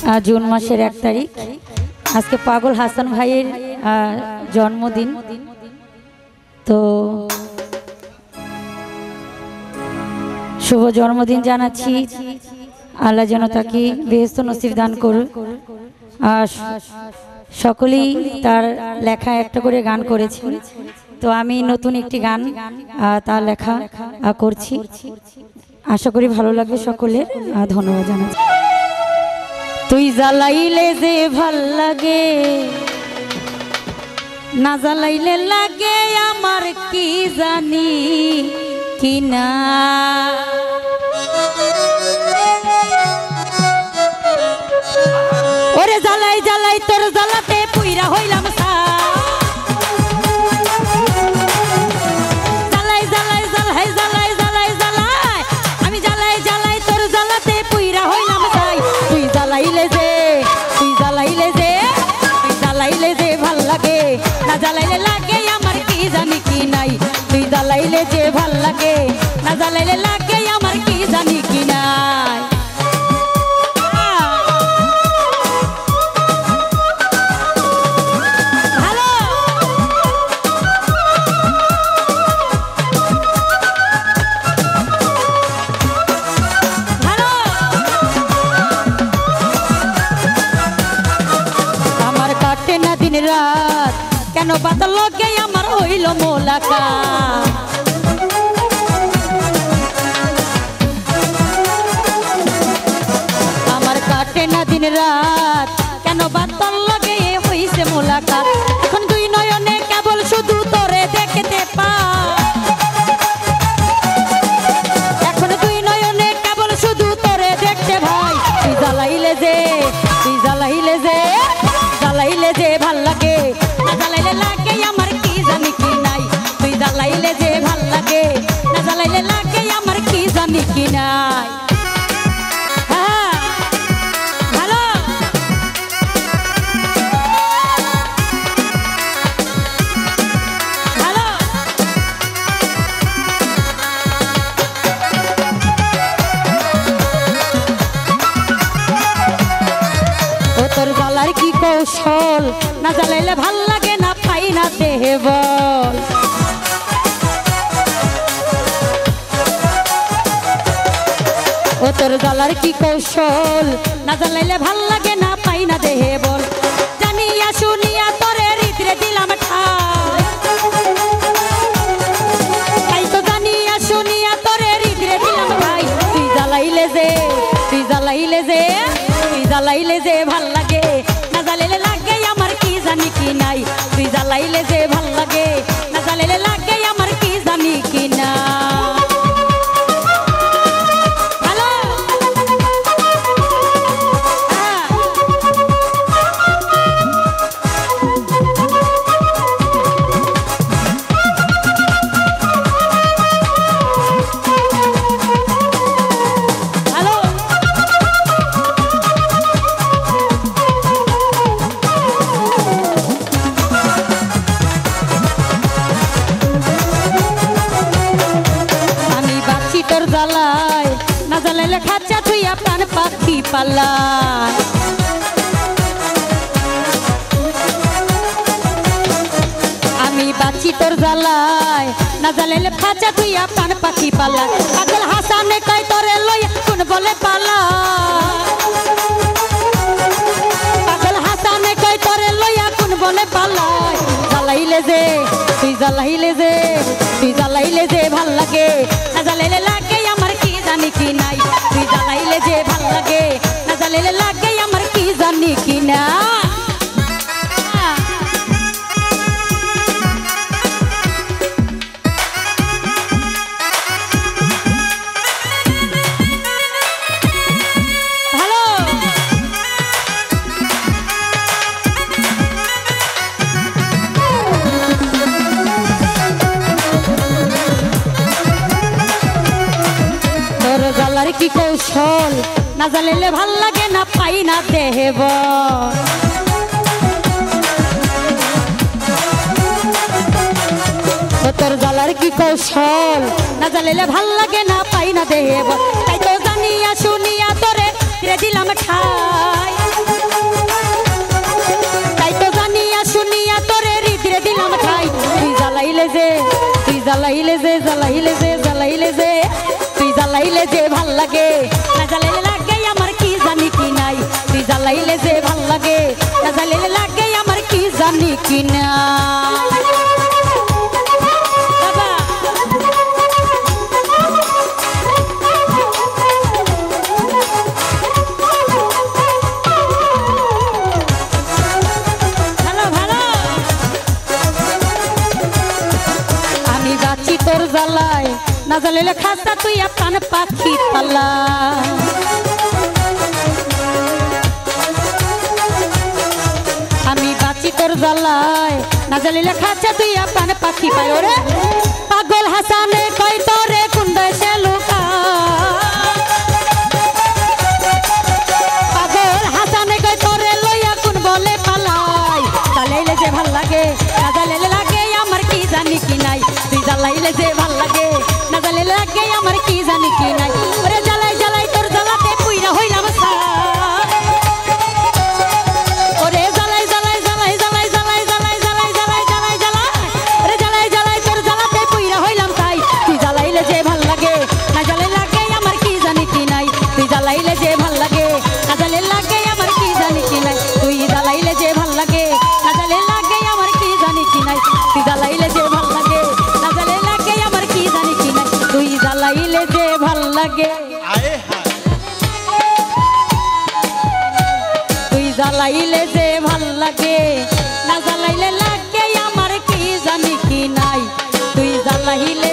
जून मासेर 1 तारीख आज के पागल हासान भाइयर जन्मदिन। तो शुभ जन्मदिन जानाচ্ছি आल्लाह जेन ताके बेहेश्त नसीब दान করুন। सकलेই तार लेखा একটা করে গান করেছে। तो आमी नतून एकटी गान तार लेखा करছি, आशा करी भालो लागবে सकलेर। धन्यवाद জানাচ্ছি। তুই জ্বালাইলে যে ভাল লাগে না জ্বালাইলে লাগে আমার কি জানি কিনা, ওরে জ্বালাই জ্বালাই তোর জ্বালাতে পুইরা হইলাম সা, জ্বালাই জ্বালাই জ্বালাই জ্বালাই জ্বালাই জ্বালাই আমি জ্বালাই জ্বালাই তোর জ্বালাতে পুইরা হইলাম সাই। তুই জ্বালাইলে যে তুই জ্বালাইলে যে তুই জ্বালাইলে যে ভাল লাগে না জ্বালাইলে লাগে আমার কি জানি কি নাই, তুই জ্বালাইলে যে ভাল লাগে না জ্বালাইলে লাগে আমার কি জানি কি নাই। दिन रात केन बादल लगे आमार हইল মোলাকাত, आमार काटे ना दिन रात केन बादल लगे হইছে মোলাকাত। এখন দুই নয়নে কেবল শুধু তোরে দেখতে পাই, এখন দুই নয়নে কেবল শুধু তোরে দেখতে ভাই। তুই জ্বালাইলে যে তুই জ্বালাইলে যে জ্বালাইলে যে ভাল লাগে না জ্বালাইলে লাগে আমার কি জানি কি নাই, তুই জ্বালাইলে যে ভাল লাগে না জ্বালাইলে লাগে আমার কি জানি কি নাই। হ্যাঁ ভালো ভালো ও তোর গলার কি কৌশল না জ্বালাইলে ভাল লাগে না পাই না দেহে বল, ও তোর গলার কি কৌশল না জ্বালাইলে ভাল লাগে না পাই না দেহে বল। জানিয়া শুনিয়া তোরে হৃদয়ে দিলাম ঠাই, তাই তো জানিয়া শুনিয়া তোরে হৃদয়ে দিলাম ঠাই। তুই জ্বালাইলে যে তুই জ্বালাইলে যে তুই জ্বালাইলে যে ভাল লাগে না জ্বালাইলে লাগে আমার কি জানি কি নাই, তুই জ্বালাইলে যে ভাল লাগে না জ্বালাইলে লাগে আমার কি জানি কি না। ভালো ভালো তোর জ্বালায় না জ্বালাইলে খাঁচা থুইয়া প্রাণ পাখি পালায়, আমি বাঁচি তোর জ্বালায় না জ্বালাইলে খাঁচা থুইয়া প্রাণ পাখি পালায়। পাগল হাসানে কয় তোরে লইয়া কোন বলে পালায়, পাগল হাসানে কয় তোরে লইয়া কোন বলে পালায়। জ্বালাইলে যে তুই জ্বালাইলে যে তুই জ্বালাইলে যে ভাল লাগে না জ্বালাইলে লাগে আমার কি জানি কি নাই, তুই জ্বালাইলে যে ভাল লাগে না জ্বালাইলে লাগে আমার কি জানি কি না। ভালো তোর জ্বালার কি কৌশল না জ্বালাইলে ভাল লাগে না পাই না দেহে বল, তোর জ্বালার কি কৌশল না জ্বালাইলে ভাল লাগে না পাই না দেব তাই তো জানিয়া শুনিয়া তোরে দিলাম ঠাই জ্বালাইলে যে জ্বালাইলে যে জ্বালাইলে যে তুই জ্বালাইলে যে ভাল লাগে না জ্বালাইলে লাগে আমার কি জানি কি নাই তুই জ্বালাইলে যে ভাল লাগে না জ্বালাইলে লাগে আমার কি জানি কি না তোর জ্বালায় না জ্বালাইলে খাসা তুই প্রাণ পাখি পালা আমি বাঁচি তোর জ্বালায় না জ্বালাইলে খাসা তুই প্রাণ পাখি পাই ওরে পাগল হাসানে কই তোরে কোন দেশে লুকা পাগল হাসানে কই তোরে লইয়া কোন বলে পালাই জ্বালাইলে যে ভাল লাগে না জ্বালাইলে লাগে আমার কি জানি কি নাই তুই জ্বালাইলে যে ভাল লাগে না জ্বালাইলে লাগে আমার কি জানি কি নাই ওরে জ্বালাই জ্বালাই তোর জ্বালাতে পুইরা হইলাম ওরে জ্বালাই জ্বালাই জ্বালাই জ্বালাই জ্বালাই জ্বালাই জ্বালাই জ্বালাই জ্বালাই জ্বালাই ওরে জ্বালাই জ্বালাই তোর জ্বালাতে পুইরা হইলাম তাই তুই জ্বালাইলে যে ভাল লাগে না জ্বালাই লাগে আমার কি জানি কি নাই তুই জ্বালাইলে যে ভাল লাগে না জ্বালাই লাগে আমার কি জানি কি নাই তুই জ্বালাইলে যে ভাল লাগে না জ্বালাই লাগে আমার কি জানি কি নাই তুই জ্বালাইলে যে ভাল লাগে না জ্বালাই লাগে আমার কি জানি কি নাই তুই জ্বালাইলে যে ভাল লাগে তুই জ্বালাইলে যে ভাল লাগে না জ্বালাইলে লাগে আমার কি জানি কি নাই তুই জ্বালাইলে